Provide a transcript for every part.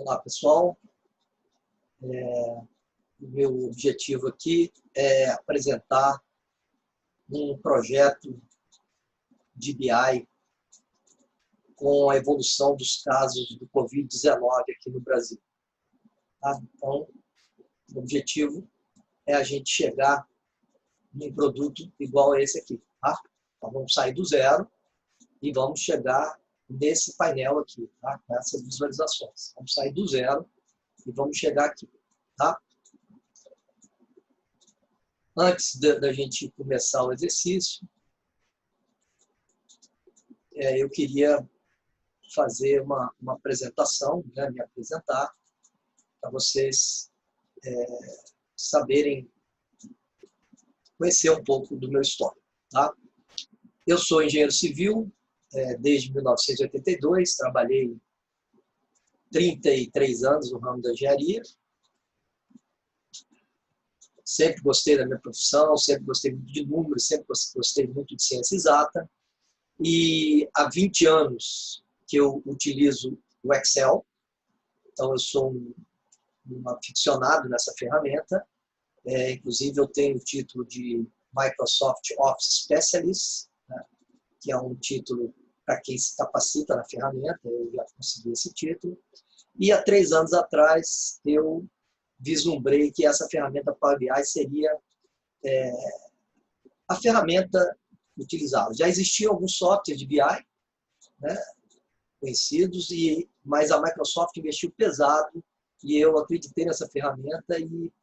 Olá, pessoal. O meu objetivo aqui é apresentar um projeto de BI com a evolução dos casos do Covid-19 aqui no Brasil. Tá? Então, o objetivo é a gente chegar num produto igual a esse aqui. Tá? Então, vamos sair do zero e vamos chegar nesse painel aqui, tá? Com essas visualizações. Vamos sair do zero e vamos chegar aqui. Tá? Antes da gente começar o exercício, eu queria fazer uma apresentação, né, me apresentar, para vocês saberem, conhecer um pouco do meu histórico. Tá? Eu sou engenheiro civil desde 1982, trabalhei 33 anos no ramo da engenharia. Sempre gostei da minha profissão, sempre gostei muito de números, sempre gostei muito de ciência exata. E há 20 anos que eu utilizo o Excel. Então, eu sou um aficionado nessa ferramenta. Inclusive, eu tenho o título de Microsoft Office Specialist, né, que é um título para quem se capacita na ferramenta. Eu já consegui esse título. E há 3 anos atrás, eu vislumbrei que essa ferramenta Power BI seria a ferramenta utilizada. Já existiam alguns softwares de BI, né, conhecidos, mas a Microsoft investiu pesado e eu acreditei nessa ferramenta e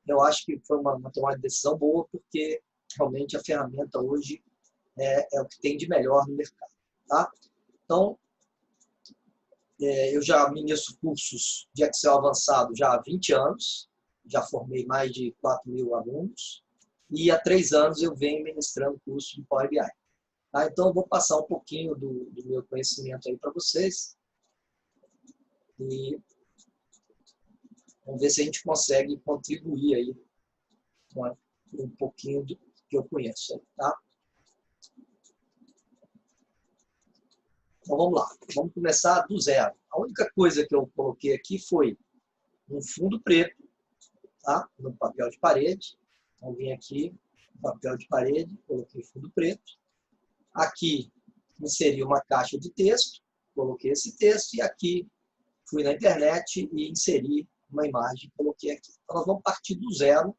eu acho que foi uma tomada de decisão boa, porque realmente a ferramenta hoje é o que tem de melhor no mercado. Tá? Então, eu já ministro cursos de Excel avançado já há 20 anos, já formei mais de 4.000 alunos, e há 3 anos eu venho ministrando curso de Power BI. Tá? Então, eu vou passar um pouquinho do meu conhecimento aí para vocês, e vamos ver se a gente consegue contribuir aí com um pouquinho do que eu conheço. Tá? Então, vamos lá. Vamos começar do zero. A única coisa que eu coloquei aqui foi um fundo preto, tá? No papel de parede. Então, vim aqui, papel de parede, coloquei fundo preto. Aqui, inseri uma caixa de texto, coloquei esse texto, e aqui, fui na internet e inseri uma imagem, coloquei aqui. Então, nós vamos partir do zero.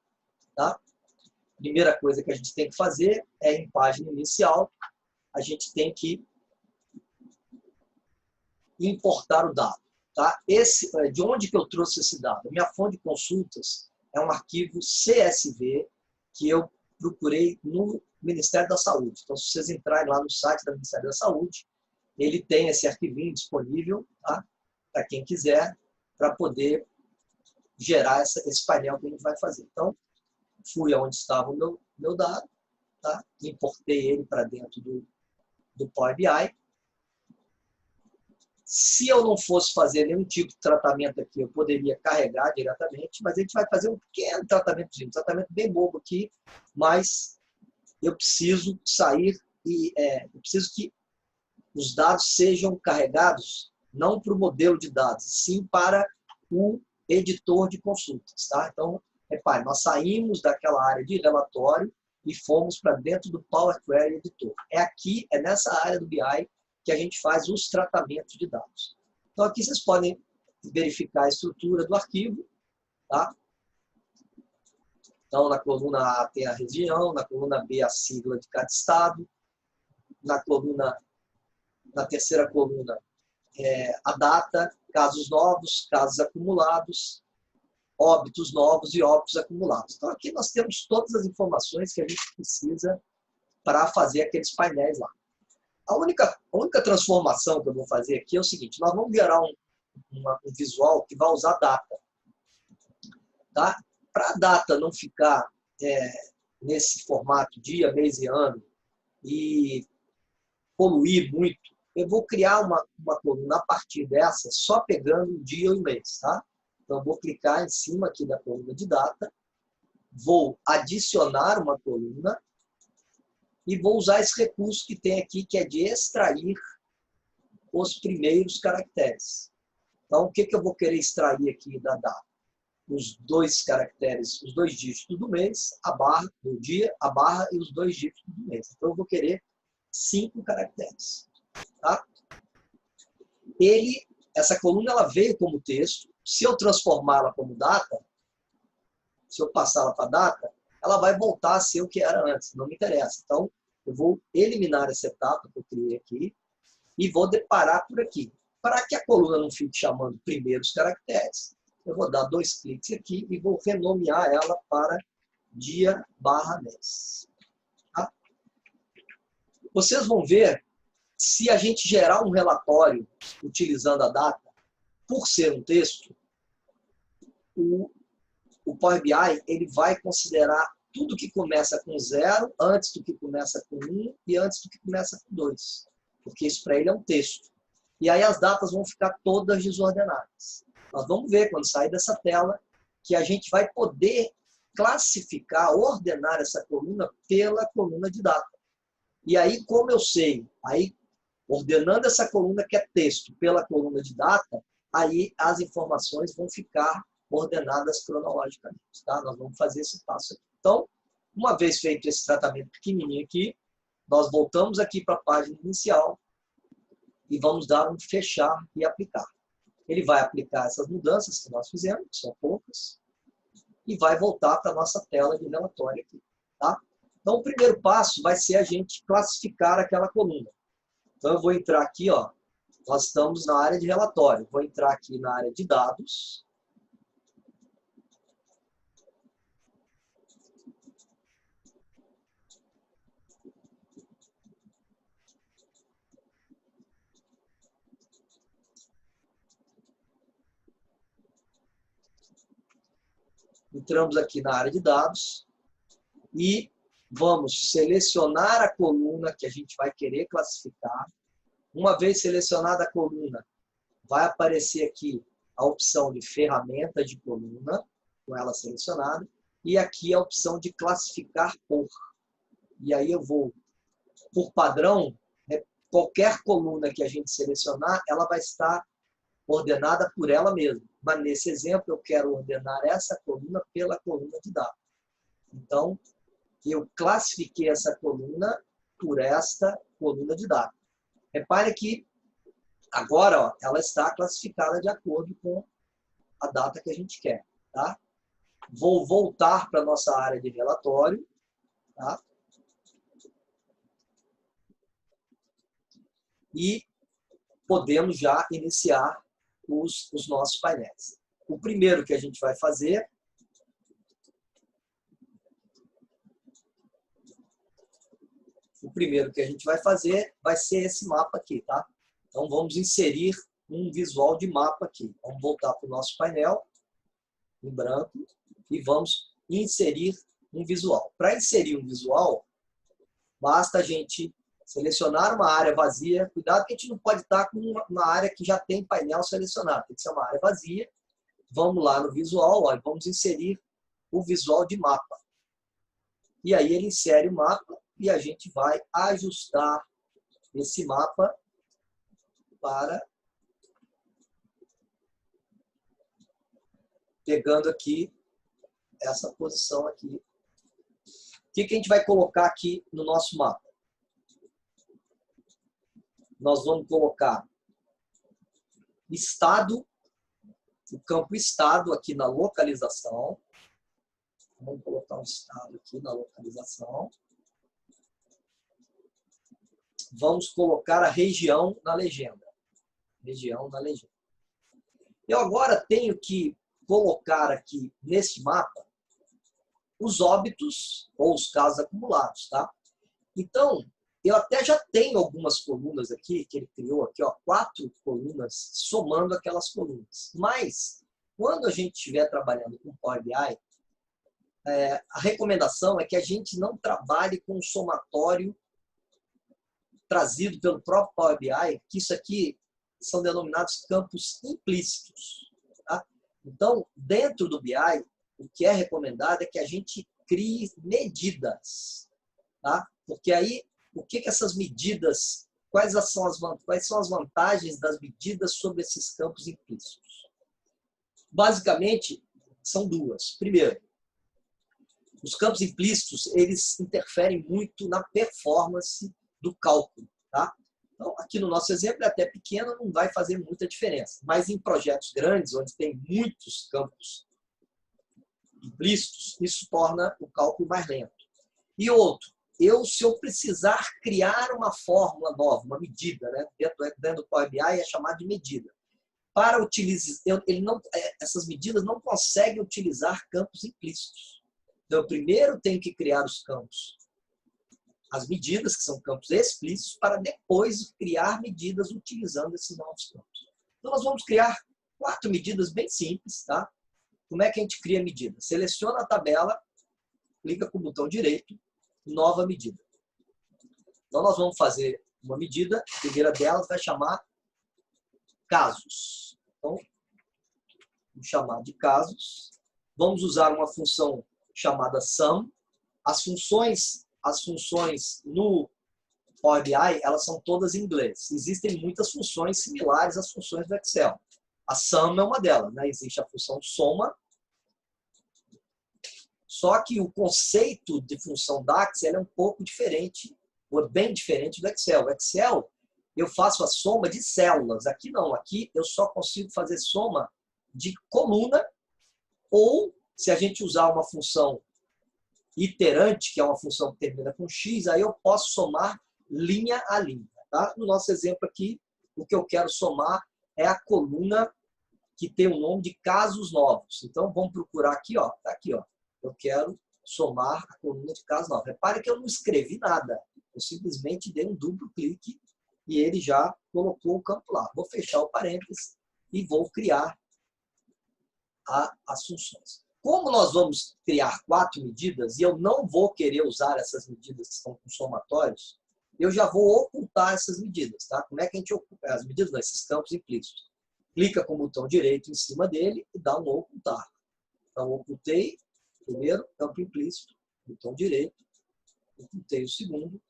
Tá? Primeira coisa que a gente tem que fazer é, em página inicial, a gente tem que importar o dado. Tá? De onde que eu trouxe esse dado? A minha fonte de consultas é um arquivo CSV que eu procurei no Ministério da Saúde. Então, se vocês entrarem lá no site do Ministério da Saúde, ele tem esse arquivinho disponível, tá? Para quem quiser, para poder gerar esse painel que a gente vai fazer. Então, fui aonde estava o meu dado, tá? Importei ele para dentro do Power BI. Se eu não fosse fazer nenhum tipo de tratamento aqui, eu poderia carregar diretamente, mas a gente vai fazer um pequeno tratamento, um tratamento bem bobo aqui, mas eu preciso sair e eu preciso que os dados sejam carregados não para o modelo de dados, sim para o editor de consultas. Tá? Então, repare, nós saímos daquela área de relatório e fomos para dentro do Power Query Editor. Aqui, nessa área do BI, que a gente faz os tratamentos de dados. Então, aqui vocês podem verificar a estrutura do arquivo. Tá? Então, na coluna A tem a região, na coluna B a sigla de cada estado, na terceira coluna a data, casos novos, casos acumulados, óbitos novos e óbitos acumulados. Então, aqui nós temos todas as informações que a gente precisa para fazer aqueles painéis lá. A única transformação que eu vou fazer aqui é o seguinte: nós vamos gerar um visual que vai usar data. Tá? Para a data não ficar nesse formato dia, mês e ano e poluir muito, eu vou criar uma coluna a partir dessa, só pegando o dia e o mês. Tá? Então, eu vou clicar em cima aqui da coluna de data, vou adicionar uma coluna e vou usar esse recurso que tem aqui, que é de extrair os primeiros caracteres. Então, o que eu vou querer extrair aqui da data? Os 2 caracteres, os 2 dígitos do mês, a barra do dia, a barra e os 2 dígitos do mês. Então, eu vou querer 5 caracteres. Tá? Essa coluna ela veio como texto. Se eu transformá-la como data, se eu passá-la para data, ela vai voltar a ser o que era antes. Não me interessa. Então, eu vou eliminar essa etapa que eu criei aqui e vou deparar por aqui. Para que a coluna não fique chamando primeiros caracteres, eu vou dar 2 cliques aqui e vou renomear ela para dia/mês. Tá? Vocês vão ver, se a gente gerar um relatório utilizando a data, por ser um texto, o Power BI ele vai considerar tudo que começa com 0, antes do que começa com 1 e antes do que começa com 2. Porque isso para ele é um texto. E aí as datas vão ficar todas desordenadas. Nós vamos ver, quando sair dessa tela, que a gente vai poder classificar, ordenar essa coluna pela coluna de data. E aí, como eu sei, aí ordenando essa coluna que é texto pela coluna de data, aí as informações vão ficar ordenadas cronologicamente. Tá? Nós vamos fazer esse passo aqui. Então, uma vez feito esse tratamento pequenininho aqui, nós voltamos aqui para a página inicial e vamos dar um fechar e aplicar. Ele vai aplicar essas mudanças que nós fizemos, que são poucas, e vai voltar para a nossa tela de relatório aqui. Tá? Então, o primeiro passo vai ser a gente classificar aquela coluna. Então, eu vou entrar aqui, ó, nós estamos na área de relatório. Vou entrar aqui na área de dados. Entramos aqui na área de dados e vamos selecionar a coluna que a gente vai querer classificar. Uma vez selecionada a coluna, vai aparecer aqui a opção de ferramenta de coluna, com ela selecionada, e aqui a opção de classificar por. E aí eu vou, por padrão, qualquer coluna que a gente selecionar, ela vai estar ordenada por ela mesma. Mas nesse exemplo, eu quero ordenar essa coluna pela coluna de dados. Então, eu classifiquei essa coluna por esta coluna de dados. Repare que agora ó, ela está classificada de acordo com a data que a gente quer. Tá? Vou voltar para a nossa área de relatório. Tá? E podemos já iniciar os nossos painéis. O primeiro que a gente vai fazer vai ser esse mapa aqui, tá? Então vamos inserir um visual de mapa aqui. Vamos voltar para o nosso painel em branco e vamos inserir um visual. Para inserir um visual, basta a gente selecionar uma área vazia. Cuidado que a gente não pode estar com uma área que já tem painel selecionado. Tem que ser uma área vazia. Vamos lá no visual, ó, e vamos inserir o visual de mapa. E aí ele insere o mapa e a gente vai ajustar esse mapa para... Pegando aqui essa posição aqui. O que a gente vai colocar aqui no nosso mapa? Nós vamos colocar estado, o campo estado aqui na localização. Vamos colocar um estado aqui na localização. Vamos colocar a região na legenda. Região na legenda. Eu agora tenho que colocar aqui nesse mapa os óbitos ou os casos acumulados, tá? Então, eu até já tenho algumas colunas aqui, que ele criou aqui, ó, 4 colunas, somando aquelas colunas. Mas, quando a gente estiver trabalhando com Power BI, a recomendação é que a gente não trabalhe com o somatório trazido pelo próprio Power BI, que isso aqui são denominados campos implícitos. Tá? Então, dentro do BI, o que é recomendado é que a gente crie medidas. Tá? Porque aí, o que essas medidas quais são as vantagens das medidas sobre esses campos implícitos? Basicamente, são duas. Primeiro, os campos implícitos, eles interferem muito na performance do cálculo, tá? Então, aqui no nosso exemplo, é até pequeno, não vai fazer muita diferença. Mas em projetos grandes, onde tem muitos campos implícitos, isso torna o cálculo mais lento. E outro, se eu precisar criar uma fórmula nova, uma medida, né? Dentro do Power BI é chamado de medida. Para utilizar, essas medidas não conseguem utilizar campos implícitos. Então, eu primeiro tenho que criar os campos, as medidas, que são campos explícitos, para depois criar medidas utilizando esses novos campos. Então, nós vamos criar 4 medidas bem simples, tá? Como é que a gente cria a medida? Seleciona a tabela, clica com o botão direito, nova medida. Então, nós vamos fazer uma medida, a primeira delas vai chamar casos. Então, vamos chamar de casos. Vamos usar uma função chamada sum. As funções no Power BI, elas são todas em inglês. Existem muitas funções similares às funções do Excel. A sum é uma delas, né? Existe a função soma. Só que o conceito de função DAX é um pouco diferente, ou bem diferente do Excel. O Excel, eu faço a soma de células. Aqui não. Aqui eu só consigo fazer soma de coluna, ou se a gente usar uma função iterante, que é uma função que termina com x, aí eu posso somar linha a linha. Tá? No nosso exemplo aqui, o que eu quero somar é a coluna que tem o nome de casos novos. Então, vamos procurar aqui, ó. Tá aqui, ó. Eu quero somar a coluna de casos novos. Repare que eu não escrevi nada. Eu simplesmente dei um duplo clique e ele já colocou o campo lá. Vou fechar o parênteses e vou criar as funções. Como nós vamos criar 4 medidas e eu não vou querer usar essas medidas que estão com somatórios, eu já vou ocultar essas medidas. Tá? Como é que a gente oculta as medidas? Não, esses campos implícitos. Clica com o botão direito em cima dele e dá um ocultar. Então, ocultei o primeiro campo implícito, botão direito, ocultei o segundo,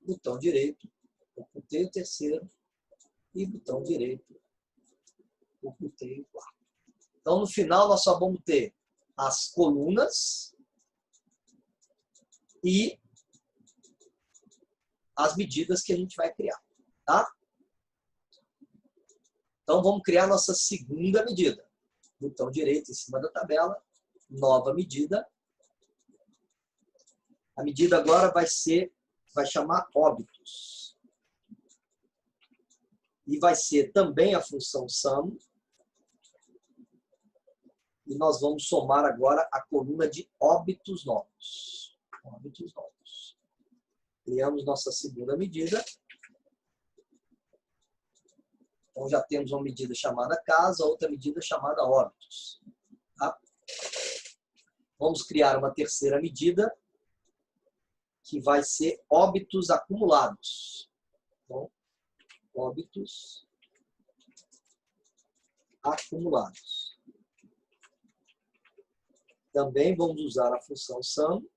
botão direito, ocultei o terceiro e botão direito, ocultei o quarto. Então, no final, nós só vamos ter as colunas e as medidas que a gente vai criar. Tá? Então, vamos criar nossa segunda medida. Botão direito em cima da tabela, nova medida. A medida agora vai chamar óbitos. E vai ser também a função sum. E nós vamos somar agora a coluna de óbitos novos. Óbitos novos. Criamos nossa segunda medida. Então, já temos uma medida chamada casa, outra medida chamada óbitos. Tá? Vamos criar uma terceira medida, que vai ser óbitos acumulados. Então, óbitos acumulados. Também vamos usar a função sum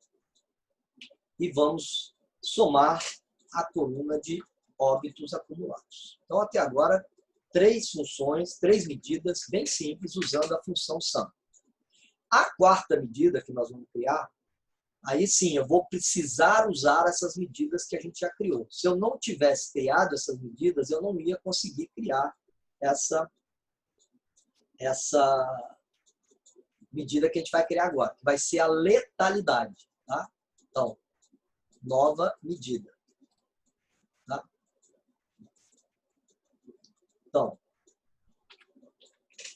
e vamos somar a coluna de óbitos acumulados. Então, até agora, 3 funções, 3 medidas bem simples usando a função sum. A quarta medida que nós vamos criar, aí sim, eu vou precisar usar essas medidas que a gente já criou. Se eu não tivesse criado essas medidas, eu não ia conseguir criar essa medida que a gente vai criar agora, que vai ser a letalidade. Tá? Então, nova medida. Tá? Então,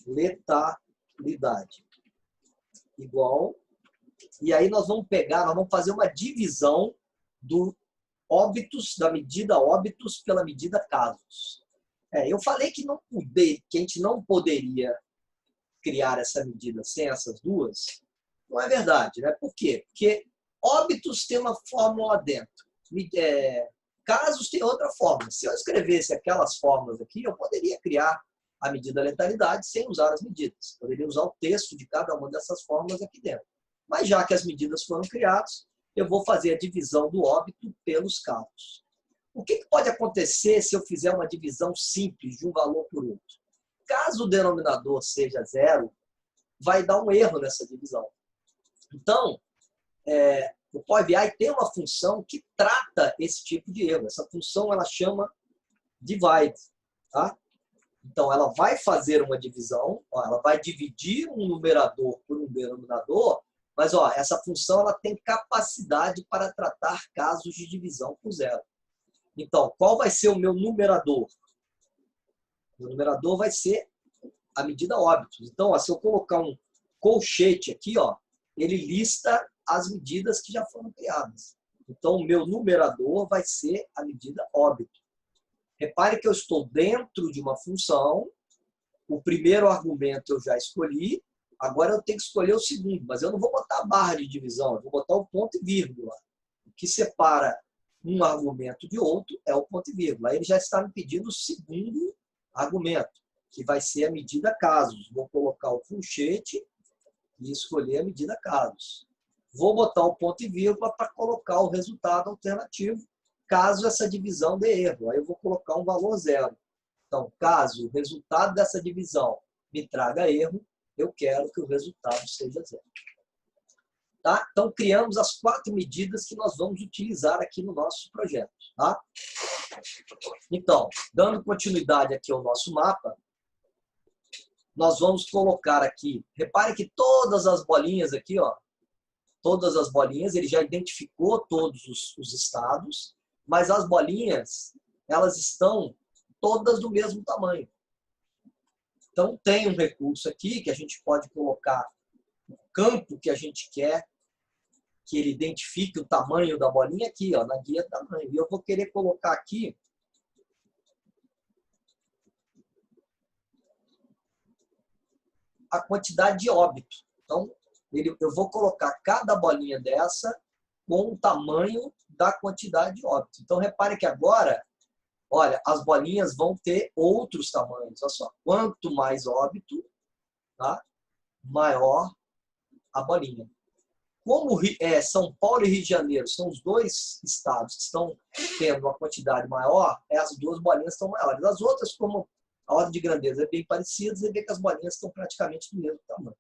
letalidade igual. E aí nós vamos fazer uma divisão do óbitos, da medida óbitos pela medida casos. Eu falei que a gente não poderia criar essa medida sem essas duas. Não é verdade, né? Por quê? Porque óbitos tem uma fórmula lá dentro. Casos tem outra fórmula. Se eu escrevesse aquelas fórmulas aqui, eu poderia criar a medida letalidade sem usar as medidas. Poderia usar o texto de cada uma dessas fórmulas aqui dentro. Mas já que as medidas foram criadas, eu vou fazer a divisão do óbito pelos casos. O que pode acontecer se eu fizer uma divisão simples de um valor por outro? Caso o denominador seja zero, vai dar um erro nessa divisão. Então, o Power BI tem uma função que trata esse tipo de erro. Essa função ela chama divide. Tá? Então, ela vai fazer uma divisão, ela vai dividir um numerador por um denominador, mas essa função ela tem capacidade para tratar casos de divisão por zero. Então, qual vai ser o meu numerador? O numerador vai ser a medida óbitos. Então, se eu colocar um colchete aqui, ele lista as medidas que já foram criadas. Então, o meu numerador vai ser a medida óbito. Repare que eu estou dentro de uma função, o primeiro argumento eu já escolhi, agora eu tenho que escolher o segundo, mas eu não vou botar a barra de divisão, eu vou botar o ponto e vírgula. O que separa um argumento de outro é o ponto e vírgula. Aí ele já está me pedindo o segundo argumento, que vai ser a medida casos. Vou colocar o colchete e escolher a medida casos. Vou botar o ponto e vírgula para colocar o resultado alternativo, caso essa divisão dê erro. Aí eu vou colocar um valor zero. Então, caso o resultado dessa divisão me traga erro, eu quero que o resultado seja zero. Tá? Então, criamos as 4 medidas que nós vamos utilizar aqui no nosso projeto. Tá? Então, dando continuidade aqui ao nosso mapa, nós vamos colocar aqui, repare que todas as bolinhas aqui, todas as bolinhas, ele já identificou todos os estados, mas as bolinhas, elas estão todas do mesmo tamanho. Então, tem um recurso aqui que a gente pode colocar o campo que a gente quer que ele identifique o tamanho da bolinha aqui, na guia tamanho. E eu vou querer colocar aqui a quantidade de óbito. Então, eu vou colocar cada bolinha dessa com o tamanho da quantidade de óbito. Então, repare que agora, olha, as bolinhas vão ter outros tamanhos. Olha só, quanto mais óbito, tá? Maior a bolinha. Como São Paulo e Rio de Janeiro são os 2 estados que estão tendo uma quantidade maior, as 2 bolinhas estão maiores. As outras, como a ordem de grandeza é bem parecida, você vê que as bolinhas estão praticamente do mesmo tamanho.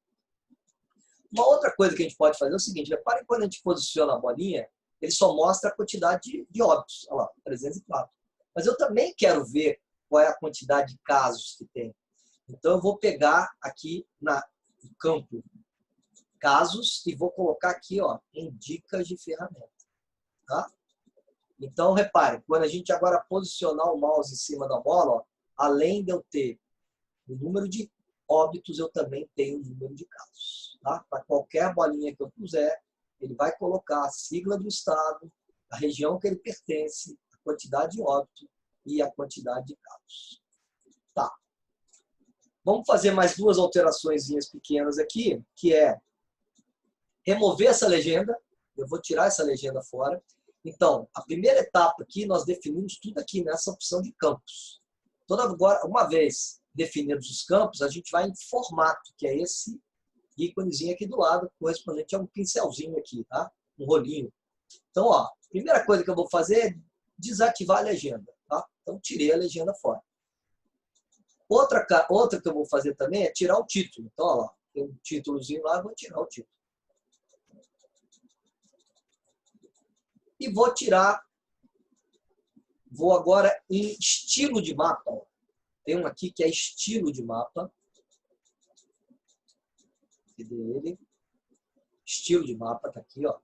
Uma outra coisa que a gente pode fazer é o seguinte, repare que quando a gente posiciona a bolinha, ele só mostra a quantidade de óbitos, olha lá, 304. Mas eu também quero ver qual é a quantidade de casos que tem. Então, eu vou pegar aqui no campo casos e vou colocar aqui em dicas de ferramenta. Tá? Então, repare, quando a gente agora posicionar o mouse em cima da bola, além de eu ter o número de óbitos, eu também tenho o número de casos. Tá? Para qualquer bolinha que eu puser, ele vai colocar a sigla do estado, a região que ele pertence, a quantidade de óbito e a quantidade de casos. Tá. Vamos fazer mais 2 alterações pequenas aqui, que é remover essa legenda. Eu vou tirar essa legenda fora. Então, a primeira etapa aqui, nós definimos tudo aqui nessa opção de campos. Uma vez definidos os campos, a gente vai em formato, que é esse íconezinho aqui do lado, correspondente a um pincelzinho aqui, tá? Um rolinho. Então, a primeira coisa que eu vou fazer é desativar a legenda, tá? Então, tirei a legenda fora. Outra que eu vou fazer também é tirar o título. Então, olha lá, tem um títulozinho lá, eu vou tirar o título. E vou agora em estilo de mapa. Ó. Tem um aqui que é estilo de mapa. Cadê ele? Estilo de mapa, tá aqui, ó.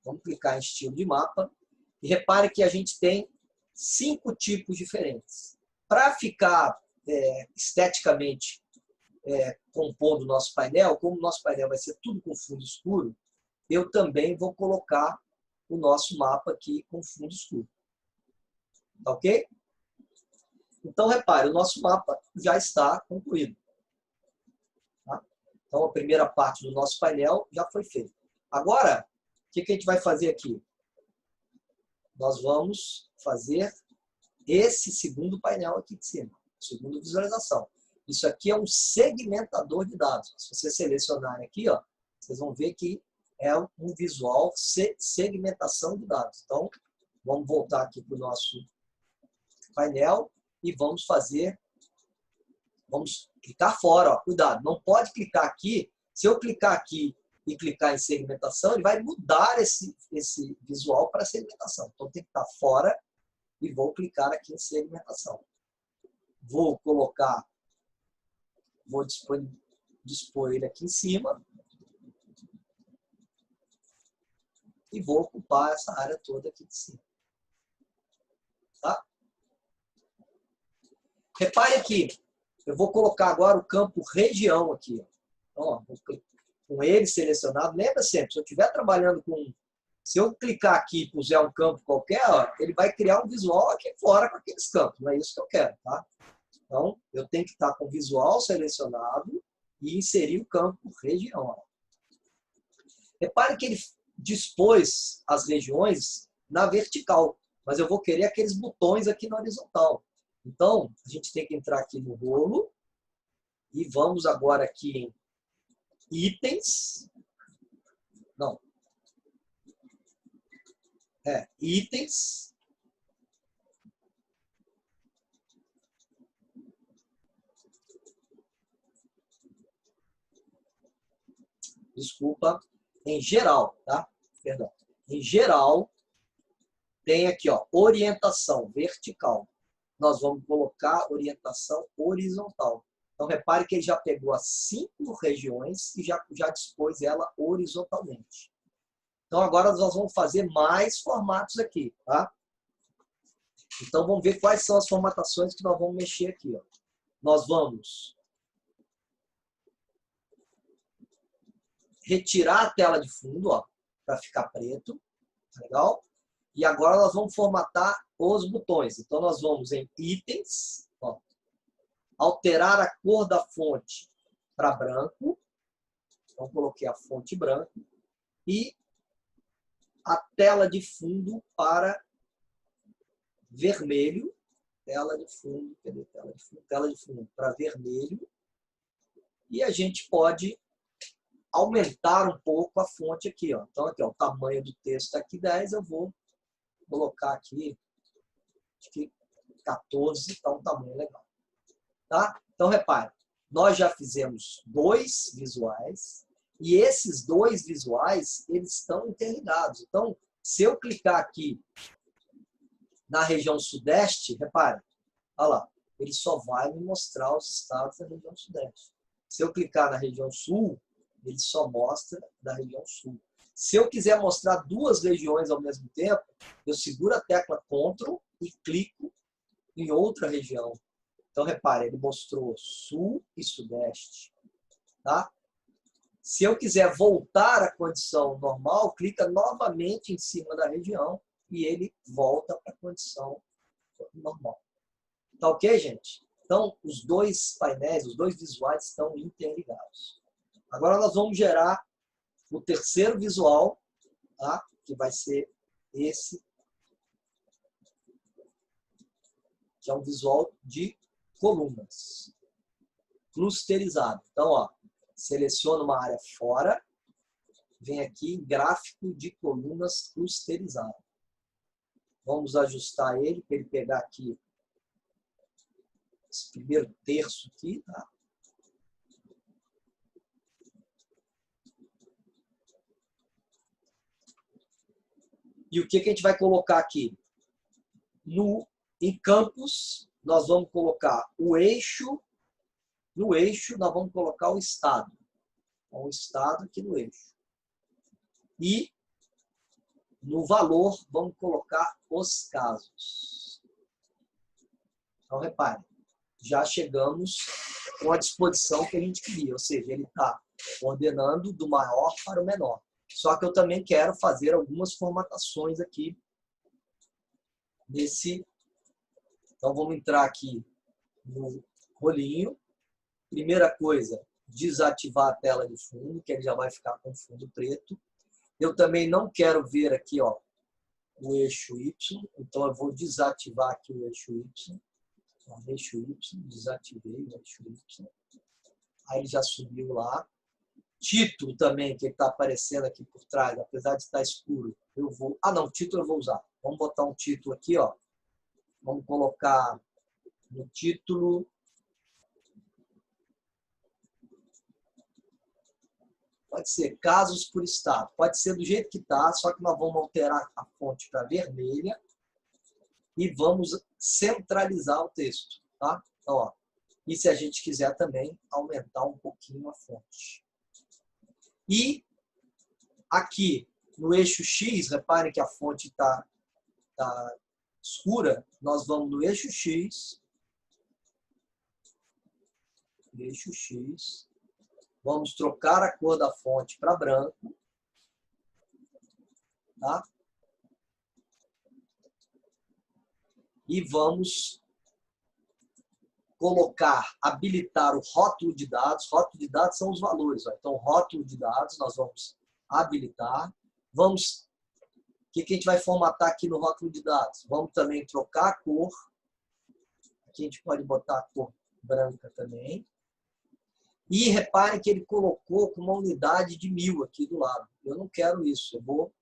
Vamos clicar em estilo de mapa. E repare que a gente tem 5 tipos diferentes. Para ficar esteticamente compondo o nosso painel, como o nosso painel vai ser tudo com fundo escuro, eu também vou colocar o nosso mapa aqui com fundo escuro. Tá ok? Então, repare, o nosso mapa já está concluído. Tá? Então, a primeira parte do nosso painel já foi feita. Agora, o que a gente vai fazer aqui? Nós vamos fazer esse segundo painel aqui de cima, segunda visualização. Isso aqui é um segmentador de dados. Se você selecionar aqui, ó, vocês vão ver que é um visual segmentação de dados. Então, vamos voltar aqui para o nosso painel e vamos clicar fora, ó. Cuidado, não pode clicar aqui. Se eu clicar aqui e clicar em segmentação, ele vai mudar esse visual para segmentação. Então tem que estar fora e vou clicar aqui em segmentação. Vou dispor ele aqui em cima e vou ocupar essa área toda aqui de cima. Tá? Repare aqui, eu vou colocar agora o campo região aqui. Então, ó, com ele selecionado, lembra sempre, se eu estiver trabalhando com... Se eu clicar aqui e puser um campo qualquer, ó, ele vai criar um visual aqui fora com aqueles campos. Não é isso que eu quero, tá? Então, eu tenho que estar com o visual selecionado e inserir o campo região. Ó. Repare que ele dispôs as regiões na vertical, mas eu vou querer aqueles botões aqui na horizontal. Então, a gente tem que entrar aqui no rolo e vamos agora aqui em itens. Não. Itens. Desculpa. Em geral, tá? Perdão. Em geral, tem aqui, ó, orientação vertical. Nós vamos colocar orientação horizontal. Então, repare que ele já pegou as 5 regiões e já dispôs ela horizontalmente. Então, agora nós vamos fazer mais formatos aqui, tá? Então, vamos ver quais são as formatações que nós vamos mexer aqui, ó. Nós vamos retirar a tela de fundo, ó, para ficar preto. Tá legal? E agora nós vamos formatar os botões. Então, nós vamos em itens, ó, alterar a cor da fonte para branco. Então, coloquei a fonte branca. E a tela de fundo para vermelho. Tela de fundo, cadê tela de fundo? Tela de fundo para vermelho. E a gente pode aumentar um pouco a fonte aqui, ó. Então, aqui, ó, o tamanho do texto está aqui 10, eu vou colocar aqui, acho que 14, está um tamanho legal. Tá? Então, repare, nós já fizemos 2 visuais, e esses 2 visuais, eles estão interligados. Então, se eu clicar aqui na região sudeste, repare, olha lá, ele só vai me mostrar os estados da região sudeste. Se eu clicar na região sul, ele só mostra da região sul. Se eu quiser mostrar 2 regiões ao mesmo tempo, eu seguro a tecla Ctrl e clico em outra região. Então, repare, ele mostrou sul e sudeste. Tá? Se eu quiser voltar à condição normal, clica novamente em cima da região e ele volta para a condição normal. Tá ok, gente? Então, os 2 painéis, os 2 visuais estão interligados. Agora nós vamos gerar o terceiro visual, tá? Que vai ser esse, que é um visual de colunas, clusterizado. Então, ó, seleciona uma área fora, vem aqui em gráfico de colunas clusterizado. Vamos ajustar ele para ele pegar aqui esse primeiro terço aqui, tá? E o que a gente vai colocar aqui? Em campos, nós vamos colocar o eixo. No eixo, nós vamos colocar o estado. Então, o estado aqui no eixo. E no valor, vamos colocar os casos. Então, repare, já chegamos com a disposição que a gente queria. Ou seja, ele está ordenando do maior para o menor. Só que eu também quero fazer algumas formatações aqui nesse. Então, vamos entrar aqui no rolinho. Primeira coisa, desativar a tela de fundo, que ele já vai ficar com fundo preto. Eu também não quero ver aqui, ó, o eixo Y, então eu vou desativar aqui o eixo Y. Então, eixo Y, desativei o eixo Y. Aí ele já subiu lá. Título também, que está aparecendo aqui por trás, apesar de estar escuro, eu vou... Ah, não, título eu vou usar. Vamos botar um título aqui, ó. Vamos colocar no título. Pode ser casos por estado. Pode ser do jeito que está, só que nós vamos alterar a fonte para vermelha e vamos centralizar o texto. Tá? Então, ó, e se a gente quiser também aumentar um pouquinho a fonte. E aqui no eixo X, reparem que a fonte está escura, nós vamos no eixo X, vamos trocar a cor da fonte para branco, tá? E vamos habilitar o rótulo de dados. Rótulo de dados são os valores. Ó. Então, rótulo de dados nós vamos habilitar. O que a gente vai formatar aqui no rótulo de dados? Vamos também trocar a cor. Aqui a gente pode botar a cor branca também. E reparem que ele colocou com uma unidade de 1000 aqui do lado. Eu não quero isso. Eu vou,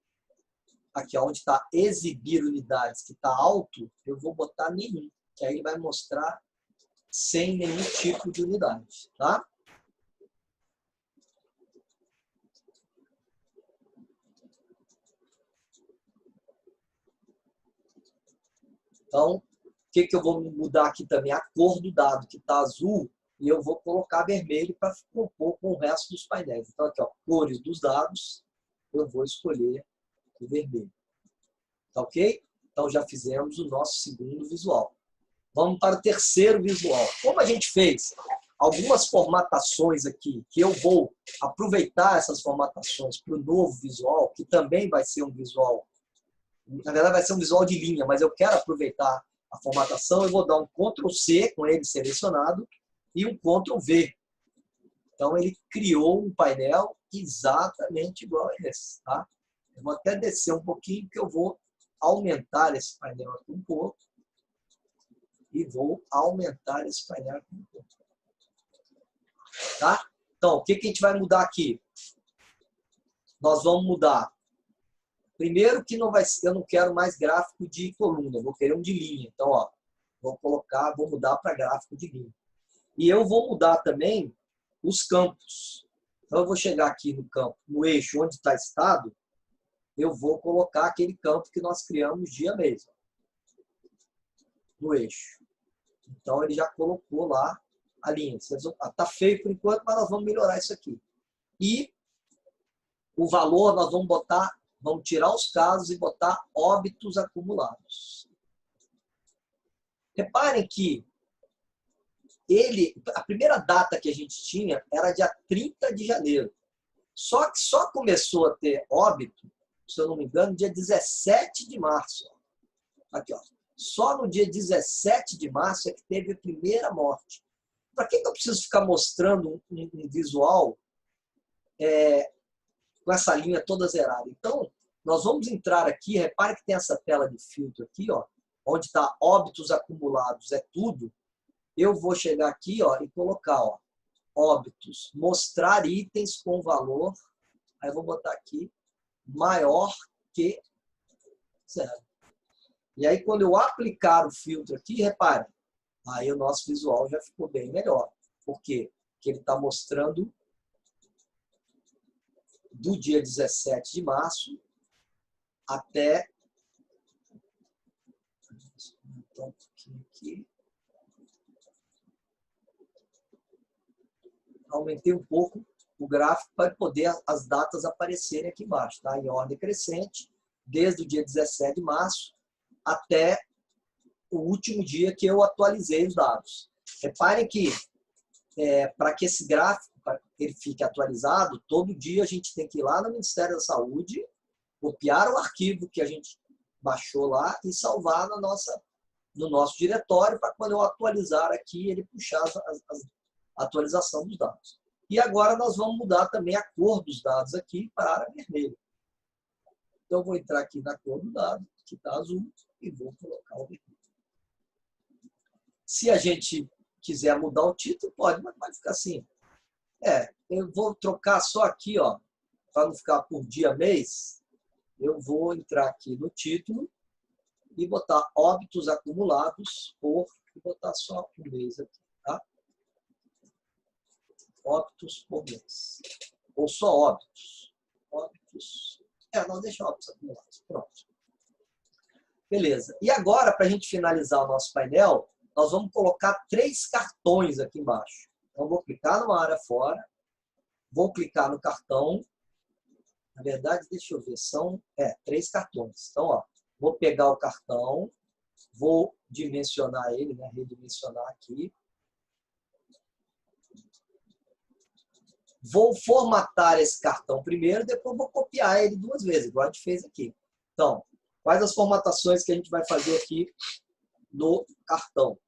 aqui onde está exibir unidades, que está alto, eu vou botar nenhum. Que aí ele vai mostrar sem nenhum tipo de unidade. Tá? Então, o que eu vou mudar aqui também? A cor do dado, que está azul, e eu vou colocar vermelho para compor com o resto dos painéis. Então, aqui, ó, cores dos dados, eu vou escolher o vermelho. Tá ok? Então, já fizemos o nosso segundo visual. Vamos para o terceiro visual. Como a gente fez algumas formatações aqui, que eu vou aproveitar essas formatações para o novo visual, que também vai ser um visual, na verdade vai ser um visual de linha, mas eu quero aproveitar a formatação, eu vou dar um Ctrl+C com ele selecionado e um Ctrl+V. Então, ele criou um painel exatamente igual a esse. Tá? Eu vou até descer um pouquinho, que eu vou aumentar esse painel aqui um pouco. E vou aumentar esse painel aqui um pouco. Tá? Então, o que a gente vai mudar aqui? Nós vamos mudar. Primeiro que não vai, eu não quero mais gráfico de coluna, eu vou querer um de linha. Então, ó, vou mudar para gráfico de linha. E eu vou mudar também os campos. Então, eu vou chegar aqui no campo, no eixo onde está estado, eu vou colocar aquele campo que nós criamos dia mês. No eixo. Então, ele já colocou lá a linha. Está feio por enquanto, mas nós vamos melhorar isso aqui. E o valor nós vamos botar, vamos tirar os casos e botar óbitos acumulados. Reparem que a primeira data que a gente tinha era dia 30 de janeiro. Só que só começou a ter óbito, se eu não me engano, dia 17 de março. Aqui, ó. Só no dia 17 de março é que teve a primeira morte. Para que eu preciso ficar mostrando um visual com essa linha toda zerada? Então, nós vamos entrar aqui, repare que tem essa tela de filtro aqui, ó, onde está óbitos acumulados, é tudo. Eu vou chegar aqui, ó, e colocar, ó, óbitos, mostrar itens com valor, aí eu vou botar aqui, maior que 0. E aí, quando eu aplicar o filtro aqui, repare, aí o nosso visual já ficou bem melhor. Por quê? Porque ele está mostrando do dia 17 de março até... Então, um pouquinho aqui. Aumentei um pouco o gráfico para poder as datas aparecerem aqui embaixo, tá? Em ordem crescente, desde o dia 17 de março até o último dia que eu atualizei os dados. Reparem que, para que esse gráfico ele fique atualizado, todo dia a gente tem que ir lá no Ministério da Saúde, copiar o arquivo que a gente baixou lá e salvar no nosso diretório, para quando eu atualizar aqui, ele puxar a atualização dos dados. E agora nós vamos mudar também a cor dos dados aqui para vermelho. Então, eu vou entrar aqui na cor do dado, que está azul, e vou colocar o vermelho. Se a gente quiser mudar o título, pode, mas vai ficar assim. Eu vou trocar só aqui, ó, para não ficar por dia, mês. Eu vou entrar aqui no título e botar óbitos acumulados e botar só um mês aqui, tá? Óbitos por mês. Ou só óbitos. Óbitos. Não, deixa óbitos acumulados. Pronto. Beleza. E agora, para a gente finalizar o nosso painel, nós vamos colocar 3 cartões aqui embaixo. Então, vou clicar numa área fora, vou clicar no cartão. Na verdade, deixa eu ver, são 3 cartões. Então, ó, vou pegar o cartão, vou dimensionar ele, né, redimensionar aqui. Vou formatar esse cartão primeiro, depois vou copiar ele 2 vezes, igual a gente fez aqui. Então, quais as formatações que a gente vai fazer aqui no cartão?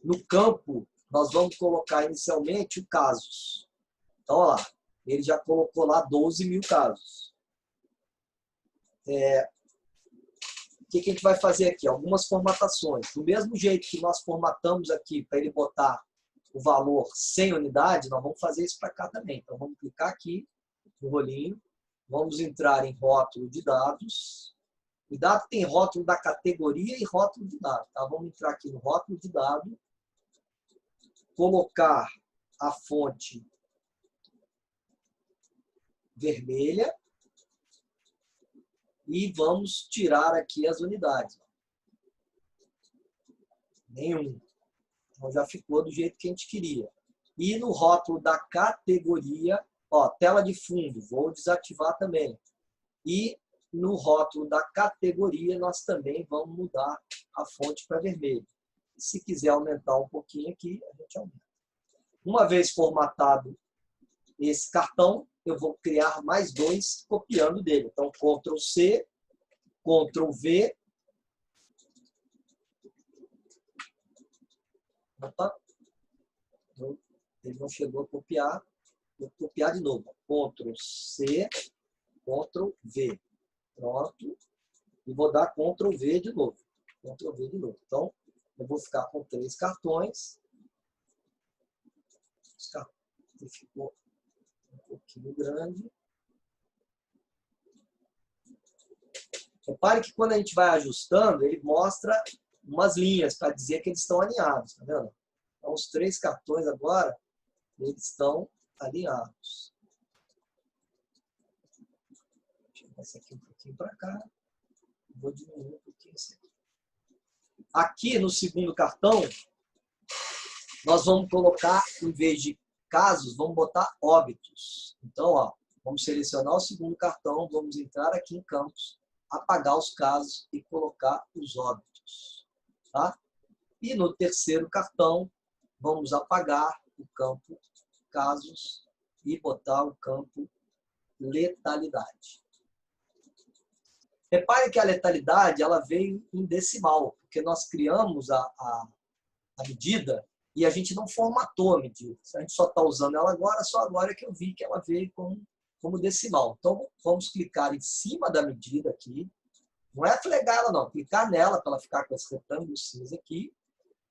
No campo, nós vamos colocar inicialmente o casos. Então, olha lá, ele já colocou lá 12.000 casos. O que a gente vai fazer aqui? Algumas formatações. Do mesmo jeito que nós formatamos aqui para ele botar o valor 100 unidades, nós vamos fazer isso para cá também. Então, vamos clicar aqui no rolinho, vamos entrar em rótulo de dados. Cuidado, tem rótulo da categoria e rótulo de dado. Tá? Vamos entrar aqui no rótulo de dado, colocar a fonte vermelha e vamos tirar aqui as unidades. Nenhum. Então já ficou do jeito que a gente queria. E no rótulo da categoria, ó, tela de fundo, vou desativar também. E no rótulo da categoria, nós também vamos mudar a fonte para vermelho. Se quiser aumentar um pouquinho aqui, a gente aumenta. Uma vez formatado esse cartão, eu vou criar mais 2 copiando dele. Então, Ctrl C, Ctrl V. Opa. Ele não chegou a copiar. Vou copiar de novo. Ctrl C, Ctrl V. Pronto. E vou dar Ctrl V de novo. Ctrl V de novo. Então, eu vou ficar com 3 cartões. Ele ficou um pouquinho grande. Repare que quando a gente vai ajustando, ele mostra umas linhas para dizer que eles estão alinhados. Tá vendo? Então, os 3 cartões agora, eles estão alinhados. Deixa eu passar aqui um pouquinho para cá. Vou diminuir um pouquinho esse aqui. Aqui no segundo cartão, nós vamos colocar, em vez de casos, vamos botar óbitos. Então, ó, vamos selecionar o segundo cartão, vamos entrar aqui em campos, apagar os casos e colocar os óbitos. Tá? E no terceiro cartão, vamos apagar o campo casos e botar o campo letalidade. Repare que a letalidade ela veio em decimal, porque nós criamos a medida e a gente não formatou a medida. A gente só está usando ela agora, só agora que eu vi que ela veio como decimal. Então, vamos clicar em cima da medida aqui. Não é flegar ela, não. Clicar nela para ela ficar com esse retângulo cinza aqui.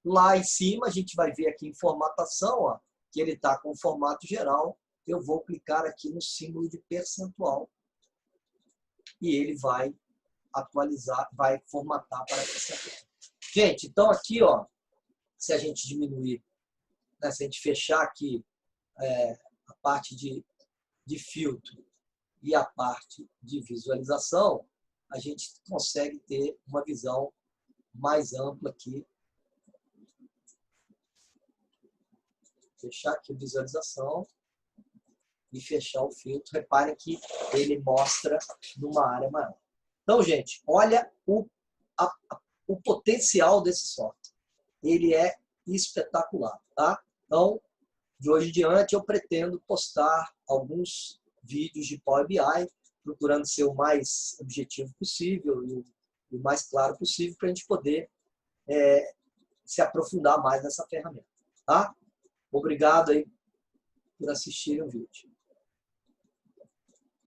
Lá em cima, a gente vai ver aqui em formatação, ó, que ele está com o formato geral. Eu vou clicar aqui no símbolo de percentual. E ele vai atualizar, vai formatar para percentual. Gente, então aqui, ó, se a gente diminuir, né, se a gente fechar aqui a parte de filtro e a parte de visualização, a gente consegue ter uma visão mais ampla aqui. Fechar aqui a visualização e fechar o filtro. Reparem que ele mostra numa área maior. Então, gente, olha o potencial desse software. Ele é espetacular, tá? Então, de hoje em diante, eu pretendo postar alguns vídeos de Power BI, procurando ser o mais objetivo possível e o mais claro possível para a gente poder se aprofundar mais nessa ferramenta, tá? Obrigado aí por assistirem o vídeo.